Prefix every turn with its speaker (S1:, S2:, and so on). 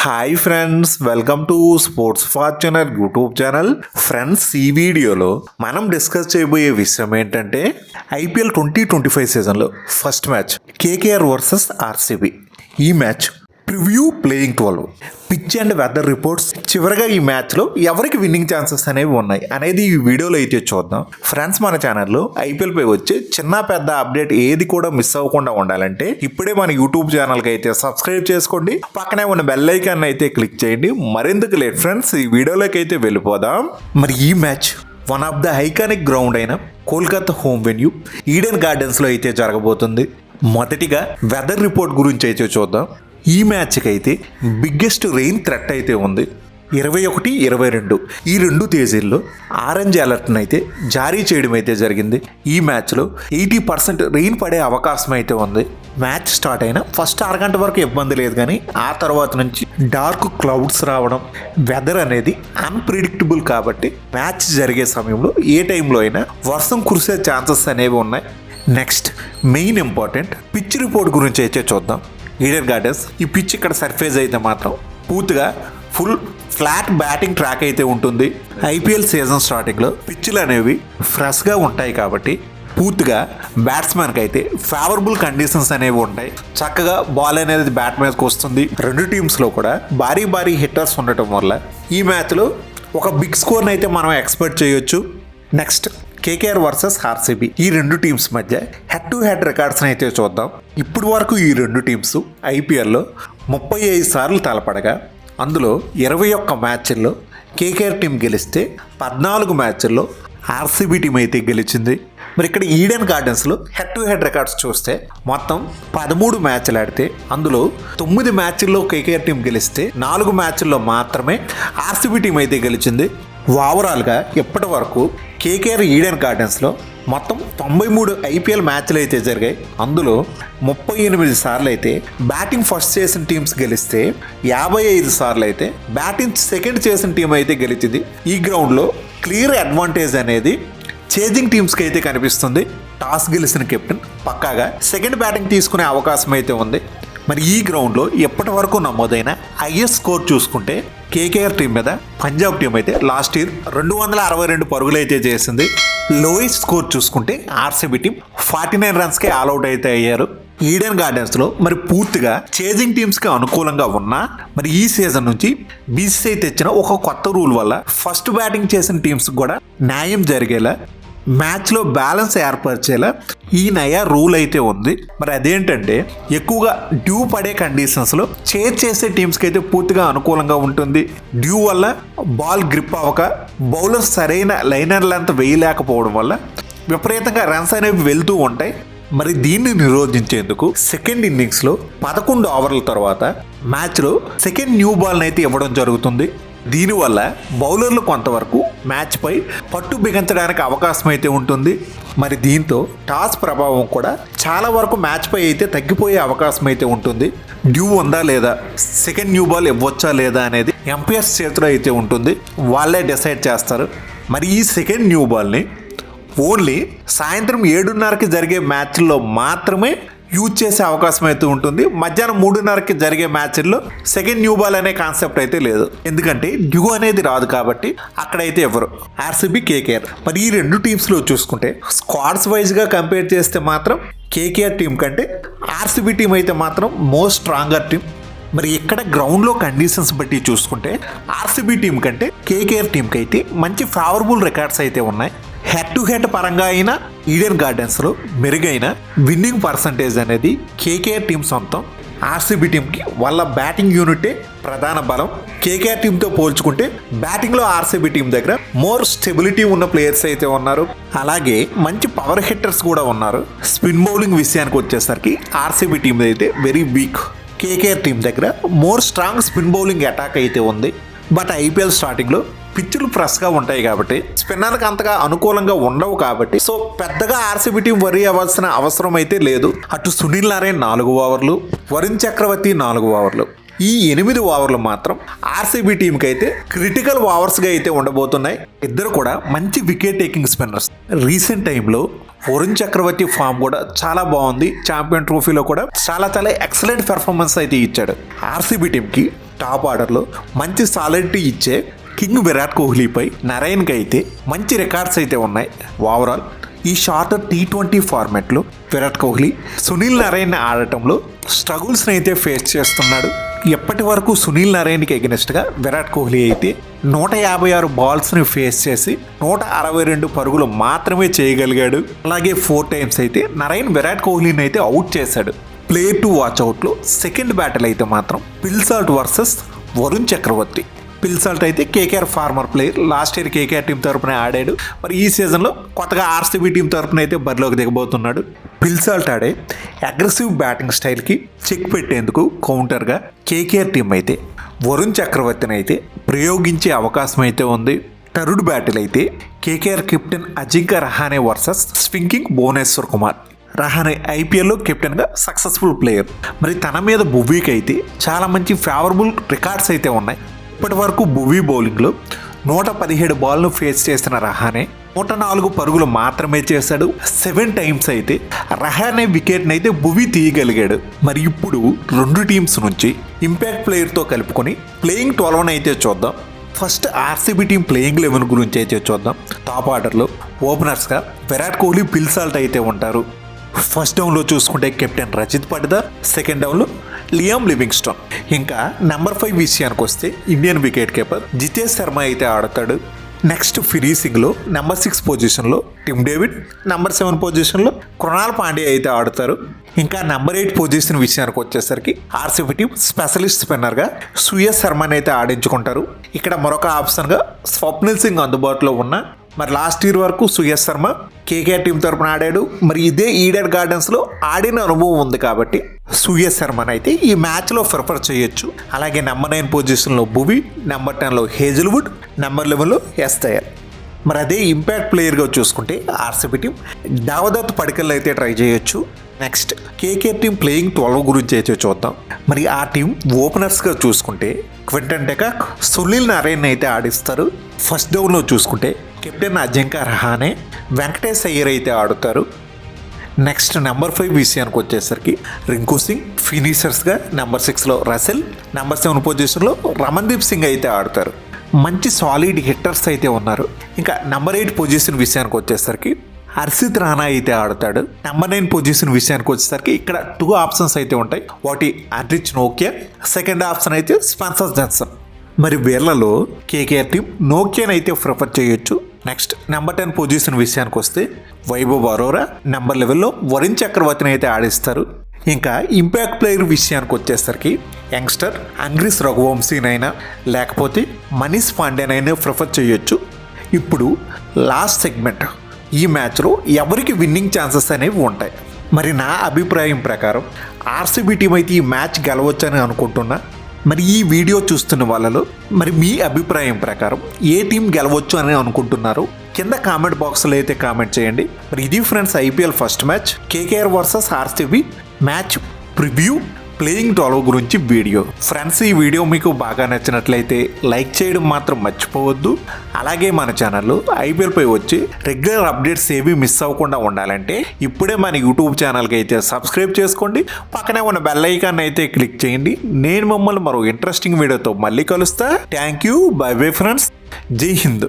S1: Hi friends, welcome to sports Fortuner YouTube channel. Friends, ఈ వీడియోలో మనం డిస్కస్ చేయబోయే విషయం ఏంటంటే ఐపీఎల్ 2025 సీజన్లో first match KKR versus RCB. ఈ match preview, playing 12, pitch and weather reports, చివరిగా ఈ మ్యాచ్లో ఎవరికి విన్నింగ్ ఛాన్సెస్ అనేవి ఉన్నాయి అనేది ఈ వీడియోలో అయితే చూద్దాం. ఫ్రెండ్స్, మన ఛానల్లో ఐపీఎల్ పై వచ్చే చిన్న పెద్ద అప్డేట్ ఏది కూడా మిస్ అవ్వకుండా ఉండాలంటే ఇప్పుడే మన యూట్యూబ్ ఛానల్కి అయితే సబ్స్క్రైబ్ చేసుకోండి, పక్కనే ఉన్న బెల్ ఐకాన్ అయితే క్లిక్ చేయండి. మరెందుకు లేట్ ఫ్రెండ్స్, ఈ వీడియోలోకి అయితే వెళ్ళిపోదాం. మరి ఈ match one of the iconic ground అయిన కోల్కతా హోమ్ వెన్యూ ఈడెన్ గార్డెన్స్లో అయితే జరగబోతుంది. మొదటిగా వెదర్ రిపోర్ట్ గురించి అయితే చూద్దాం. ఈ మ్యాచ్కి అయితే బిగ్గెస్ట్ రెయిన్ థ్రెట్ అయితే ఉంది. 21, 22 ఈ రెండు తేదీల్లో ఆరెంజ్ అలర్ట్ని అయితే జారీ చేయడం అయితే జరిగింది. ఈ మ్యాచ్లో 80% రెయిన్ పడే అవకాశం అయితే ఉంది. మ్యాచ్ స్టార్ట్ అయిన ఫస్ట్ అరగంట వరకు ఇబ్బంది లేదు, కానీ ఆ తర్వాత నుంచి డార్క్ క్లౌడ్స్ రావడం, వెదర్ అనేది అన్ప్రిడిక్టబుల్ కాబట్టి మ్యాచ్ జరిగే సమయంలో ఏ టైంలో అయినా వర్షం కురిసే ఛాన్సెస్ అనేవి ఉన్నాయి. Next main important pitch report గురించి అయితే చూద్దాం. ఈడెన్ గార్డెన్స్ ఈ పిచ్ ఇక్కడ సర్ఫేస్ అయితే మాత్రం పూర్తిగా ఫుల్ ఫ్లాట్ బ్యాటింగ్ ట్రాక్ అయితే ఉంటుంది. ఐపీఎల్ సీజన్ స్టార్టింగ్లో పిచ్లు అనేవి ఫ్రెష్గా ఉంటాయి కాబట్టి పూర్తిగా బ్యాట్స్మెన్కి అయితే ఫేవరబుల్ కండిషన్స్ అనేవి ఉంటాయి. చక్కగా బాల్ అనేది బ్యాట్ మీదకి వస్తుంది. రెండు టీమ్స్లో కూడా భారీ హిట్టర్స్ ఉండటం వల్ల ఈ మ్యాచ్లో ఒక బిగ్ స్కోర్ని అయితే మనం ఎక్స్పెక్ట్ చేయొచ్చు. నెక్స్ట్ కేకేఆర్ వర్సెస్ ఆర్సీబీ ఈ రెండు టీమ్స్ మధ్య హెడ్ టు హెడ్ రికార్డ్స్ని అయితే చూద్దాం. ఇప్పుడు వరకు ఈ రెండు టీమ్స్ ఐపీఎల్లో 35 సార్లు తలపడగా అందులో 21 మ్యాచ్ల్లో కేకేఆర్ టీం గెలిస్తే 14 మ్యాచ్ల్లో ఆర్సీబీ టీం అయితే గెలిచింది. మరి ఇక్కడ ఈడెన్ గార్డెన్స్లో హెడ్ టు హెడ్ రికార్డ్స్ చూస్తే మొత్తం 13 మ్యాచ్లు ఆడితే అందులో 9 మ్యాచ్ల్లో కేకేఆర్ టీం గెలిస్తే 4 మ్యాచ్ల్లో మాత్రమే ఆర్సీబీ టీం అయితే గెలిచింది. ఓవరాల్గా ఇప్పటి వరకు కేకేఆర్ ఈడెన్ గార్డెన్స్లో మొత్తం 93 ఐపీఎల్ మ్యాచ్లు అయితే జరిగాయి. అందులో 38 సార్లు అయితే బ్యాటింగ్ ఫస్ట్ చేసిన టీమ్స్ గెలిస్తే 55 సార్లు అయితే బ్యాటింగ్ సెకండ్ చేసిన టీం అయితే గెలిచింది. ఈ గ్రౌండ్లో క్లియర్ అడ్వాంటేజ్ అనేది చేజింగ్ టీమ్స్కి అయితే కనిపిస్తుంది. టాస్ గెలిచిన కెప్టెన్ పక్కాగా సెకండ్ బ్యాటింగ్ తీసుకునే అవకాశం అయితే ఉంది. మరి ఈ గ్రౌండ్లో ఎప్పటి వరకు నమోదైన హైయెస్ట్ స్కోర్ చూసుకుంటే కేకేఆర్ టీం మీద పంజాబ్ టీం అయితే లాస్ట్ ఇయర్ 262 పరుగులు అయితే చేసింది. లోయెస్ట్ స్కోర్ చూసుకుంటే ఆర్సీబీ టీం 49 రన్స్కే ఆల్అౌట్ అయితే అయ్యారు. ఈడెన్ గార్డెన్స్లో మరి పూర్తిగా చేజింగ్ టీమ్స్కి అనుకూలంగా ఉన్నా మరి ఈ సీజన్ నుంచి బీసీసీఐ తెచ్చిన ఒక కొత్త రూల్ వల్ల ఫస్ట్ బ్యాటింగ్ చేసిన టీమ్స్ కూడా న్యాయం జరిగేలా, మ్యాచ్లో బ్యాలెన్స్ ఏర్పరిచేలా ఈ నయా రూల్ అయితే ఉంది. మరి అదేంటంటే ఎక్కువగా డ్యూ పడే కండిషన్స్లో చేసే టీమ్స్కి అయితే పూర్తిగా అనుకూలంగా ఉంటుంది. డ్యూ వల్ల బాల్ గ్రిప్ అవ్వక బౌలర్స్ సరైన లైనర్ లెంత్ వేయలేకపోవడం వల్ల విపరీతంగా రన్స్ అనేవి వెళ్తూ ఉంటాయి. మరి దీన్ని నిరోధించేందుకు సెకండ్ ఇన్నింగ్స్లో 11 ఓవర్ల తర్వాత మ్యాచ్లో సెకండ్ న్యూ బాల్ని అయితే ఇవ్వడం జరుగుతుంది. దీనివల్ల బౌలర్లు కొంతవరకు మ్యాచ్పై పట్టు బిగించడానికి అవకాశం అయితే ఉంటుంది. మరి దీంతో టాస్ ప్రభావం కూడా చాలా వరకు మ్యాచ్పై అయితే తగ్గిపోయే అవకాశం అయితే ఉంటుంది. డ్యూ ఉందా లేదా, సెకండ్ న్యూ బాల్ ఇవ్వచ్చా లేదా అనేది ఎంపైర్స్ చేతిలో అయితే ఉంటుంది. వాళ్ళే డిసైడ్ చేస్తారు. మరి ఈ సెకండ్ న్యూ బాల్ని ఓన్లీ సాయంత్రం 7:30కి జరిగే మ్యాచ్ల్లో మాత్రమే యూజ్ చేసే అవకాశం అయితే ఉంటుంది. మధ్యాహ్నం 3:30కి జరిగే మ్యాచ్ల్లో సెకండ్ న్యూ బాల్ అనే కాన్సెప్ట్ అయితే లేదు, ఎందుకంటే డ్యూ అనేది రాదు కాబట్టి అక్కడైతే ఎవరు ఆర్సీబీ, కేకేఆర్. మరి ఈ రెండు టీమ్స్లో చూసుకుంటే స్క్వాడ్స్ వైజ్గా కంపేర్ చేస్తే మాత్రం కేకేఆర్ టీం కంటే ఆర్సీబీ టీం అయితే మాత్రం మోస్ట్ స్ట్రాంగర్ టీం. మరి ఇక్కడ గ్రౌండ్లో కండిషన్స్ బట్టి చూసుకుంటే ఆర్సీబీ టీం కంటే కేకేఆర్ టీంకి అయితే మంచి ఫేవరబుల్ రికార్డ్స్ అయితే ఉన్నాయి. హెడ్ టు హెడ్ పరంగా అయినా ఈడెన్ గార్డెన్స్లో మెరుగైన విన్నింగ్ పర్సంటేజ్ అనేది కేకేఆర్ టీం సొంతం. ఆర్సీబీ టీంకి వాళ్ళ బ్యాటింగ్ యూనిటే ప్రధాన బలం. కేకేఆర్ టీంతో పోల్చుకుంటే బ్యాటింగ్లో ఆర్సీబీ టీం దగ్గర మోర్ స్టెబిలిటీ ఉన్న ప్లేయర్స్ అయితే ఉన్నారు. అలాగే మంచి పవర్ హిట్టర్స్ కూడా ఉన్నారు. స్పిన్ బౌలింగ్ విషయానికి వచ్చేసరికి ఆర్సీబీ టీం అయితే వెరీ వీక్. కేకేఆర్ టీం దగ్గర more strong spin bowling attack అయితే ఉంది. బట్ ఐపీఎల్ స్టార్టింగ్లో పిచ్చులు ఫ్రెష్గా ఉంటాయి కాబట్టి స్పిన్నర్కి అంతగా అనుకూలంగా ఉండవు కాబట్టి సో పెద్దగా ఆర్సీబీ టీం వరీ అవ్వాల్సిన అవసరం అయితే లేదు. అటు సునీల్ నారాయణ్ 4 ఓవర్లు, వరుణ్ చక్రవర్తి 4 ఓవర్లు, ఈ 8 ఓవర్లు మాత్రం ఆర్సీబీ టీంకి అయితే క్రిటికల్ ఓవర్స్గా అయితే ఉండబోతున్నాయి. ఇద్దరు కూడా మంచి వికెట్ టేకింగ్ స్పిన్నర్స్. రీసెంట్ టైంలో వరుణ్ చక్రవర్తి ఫామ్ కూడా చాలా బాగుంది. ఛాంపియన్ ట్రోఫీలో కూడా చాలా ఎక్సలెంట్ పెర్ఫార్మెన్స్ అయితే ఇచ్చాడు. ఆర్సీబీ టీంకి టాప్ ఆర్డర్లో మంచి సాలిడిటీ ఇచ్చే కింగ్ విరాట్ కోహ్లీపై నరైన్కి అయితే మంచి రికార్డ్స్ అయితే ఉన్నాయి. ఓవరాల్ ఈ షార్టర్ T20 ఫార్మాట్లో విరాట్ కోహ్లీ సునీల్ నరైన్ ఆడటంలో స్ట్రగుల్స్ని అయితే ఫేస్ చేస్తున్నాడు. ఎప్పటి వరకు సునీల్ నరైన్కి ఎగెనిస్ట్గా విరాట్ కోహ్లీ అయితే 156 బాల్స్ని ఫేస్ చేసి 162 పరుగులు మాత్రమే చేయగలిగాడు. అలాగే 4 టైమ్స్ అయితే నరైన్ విరాట్ కోహ్లీని అయితే అవుట్ చేశాడు. ప్లేయర్ టు వాచ్ అవుట్లో సెకండ్ బ్యాటిల్ అయితే మాత్రం Phil Salt versus Varun Chakravarthy. Phil Salt అయితే KKR former player, last year KKR team తరపున ఆడాడు. మరి ఈ సీజన్లో కొత్తగా ఆర్సీబీ టీం తరపున అయితే బరిలోకి దిగబోతున్నాడు. పిల్సాల్ట్ ఆడే అగ్రెసివ్ బ్యాటింగ్ స్టైల్కి చెక్ పెట్టేందుకు కౌంటర్గా కేకేఆర్ టీం అయితే వరుణ్ చక్రవర్తిని అయితే ప్రయోగించే అవకాశం అయితే ఉంది. థర్డ్ బ్యాటిల్ అయితే KKR captain Ajinkya Rahane versus swinging Bhuvneshwar Kumar. Rahane ఐపీఎల్లో కెప్టెన్గా సక్సెస్ఫుల్ ప్లేయర్. మరి తన మీద భువీకి అయితే చాలా మంచి ఫేవరబుల్ రికార్డ్స్ అయితే ఉన్నాయి. ఇప్పటి వరకు భువీ బౌలింగ్లో 117 బాల్ను ఫేస్ చేసిన రహానే 104 పరుగులు మాత్రమే చేశాడు. 7 టైమ్స్ అయితే రహానే వికెట్ని అయితే భువీ తీయగలిగాడు. మరి ఇప్పుడు 2 టీమ్స్ నుంచి ఇంపాక్ట్ ప్లేయర్తో కలుపుకొని ప్లేయింగ్ 12 అయితే చూద్దాం. ఫస్ట్ ఆర్సీబీ టీం ప్లేయింగ్ 11 గురించి అయితే చూద్దాం. టాప్ ఆర్డర్లో ఓపెనర్స్గా విరాట్ కోహ్లీ, పిల్సాల్ట్ అయితే ఉంటారు. ఫస్ట్ డౌన్లో చూసుకుంటే కెప్టెన్ రజిత్ పటిదార్, సెకండ్ డౌన్లో లియామ్ లివింగ్స్టోన్. ఇంకా నెంబర్ 5 విషయానికి వస్తే Indian wicket keeper Jitesh Sharma అయితే ఆడతాడు. నెక్స్ట్ ఫినిషింగ్లో నెంబర్ 6 పొజిషన్లో టిమ్ డేవిడ్, నెంబర్ 7 పొజిషన్లో కృణాల్ పాండ్యా అయితే ఆడతారు. ఇంకా నెంబర్ 8 పొజిషన్ విషయానికి వచ్చేసరికి ఆర్సీబీ టీం స్పెషలిస్ట్ స్పిన్నర్గా సుయజ్ శర్మని అయితే ఆడించుకుంటారు. ఇక్కడ మరొక ఆప్షన్గా స్వప్నిల్ సింగ్ అందుబాటులో ఉన్న, మరి లాస్ట్ ఇయర్ వరకు సుయజ్ శర్మ కేకేఆర్ టీం తరపున ఆడాడు. మరి ఇదే ఈడెన్ గార్డెన్స్లో ఆడిన అనుభవం ఉంది కాబట్టి సుయజ్ శర్మని అయితే ఈ మ్యాచ్లో ప్రిఫర్ చేయొచ్చు. అలాగే నెంబర్ 9 పొజిషన్లో భువీ, నెంబర్ 10లో హేజల్వుడ్, నెంబర్ 11లో ఎస్తయర్. మరి అదే ఇంపాక్ట్ ప్లేయర్గా చూసుకుంటే ఆర్సీబీ టీం దేవదత్ పడికల్ అయితే ట్రై చేయొచ్చు. నెక్స్ట్ కేకేఆర్ టీం ప్లేయింగ్ 12 గురించి అయితే చూద్దాం. మరి ఆ టీం ఓపెనర్స్గా చూసుకుంటే క్వింటన్ డెకాక్, సునీల్ నరైన్ అయితే ఆడిస్తారు. ఫస్ట్ డౌన్లో చూసుకుంటే కెప్టెన్ అజింక్య రహానే, వెంకటేష్ అయ్యర్ అయితే ఆడుతారు. నెక్స్ట్ నెంబర్ 5 విషయానికి వచ్చేసరికి రింకు సింగ్, ఫినిషర్స్గా నెంబర్ 6లో రసెల్, నెంబర్ 7 పొజిషన్లో రమన్దీప్ సింగ్ అయితే ఆడతారు. మంచి సాలిడ్ హిట్టర్స్ అయితే ఉన్నారు. ఇంకా నెంబర్ 8 పొజిషన్ విషయానికి వచ్చేసరికి హర్షిత్ రాణా అయితే ఆడతాడు. నెంబర్ 9 పొజిషన్ విషయానికి వచ్చేసరికి ఇక్కడ 2 ఆప్షన్స్ అయితే ఉంటాయి. ఒకటి ఆండ్రిచ్ నోకియా, సెకండ్ ఆప్షన్ అయితే స్పెన్సర్ జాన్సన్. మరి వీళ్ళలో కేకేఆర్ టీం నోకియాని అయితే ప్రిఫర్ చేయొచ్చు. నెక్స్ట్ నెంబర్ 10 పొజిషన్ విషయానికి వస్తే వైభవ్ అరోరా, నెంబర్ 11లో వరుణ్ చక్రవర్తిని అయితే ఆడిస్తారు. ఇంకా ఇంపాక్ట్ ప్లేయర్ విషయానికి వచ్చేసరికి యంగ్స్టర్ అంగ్రీస్ రఘువంశీనైనా లేకపోతే మనీష్ పాండ్యానైనా ప్రిఫర్ చేయొచ్చు. ఇప్పుడు లాస్ట్ సెగ్మెంట్, ఈ మ్యాచ్లో ఎవరికి విన్నింగ్ ఛాన్సెస్ అనేవి ఉంటాయి. మరి నా అభిప్రాయం ప్రకారం ఆర్సీబీ టీం అయితే ఈ మ్యాచ్ గెలవచ్చని అనుకుంటున్నా. మరి ఈ వీడియో చూస్తున్న వాళ్ళలో మరి మీ అభిప్రాయం ప్రకారం ఏ టీం గెలవచ్చు అని అనుకుంటున్నారు కింద కామెంట్ బాక్స్లో అయితే కామెంట్ చేయండి. మరి ఇది friends IPL first match KKR versus RCB match preview playing 12 గురించి వీడియో. ఫ్రెండ్స్ ఈ వీడియో మీకు బాగా నచ్చినట్లయితే లైక్ చేయడం మాత్రం మర్చిపోవద్దు. అలాగే మన ఛానల్లో ఐపీఎల్పై వచ్చి రెగ్యులర్ అప్డేట్స్ ఏవి మిస్ అవ్వకుండా ఉండాలంటే ఇప్పుడే మన యూట్యూబ్ ఛానల్కి అయితే సబ్స్క్రైబ్ చేసుకోండి. పక్కనే ఉన్న బెల్ ఐకాన్ అయితే క్లిక్ చేయండి. నేను మిమ్మల్ని మరో ఇంట్రెస్టింగ్ వీడియోతో మళ్ళీ కలుస్తా. Thank you, by bye friends, జై హింద్.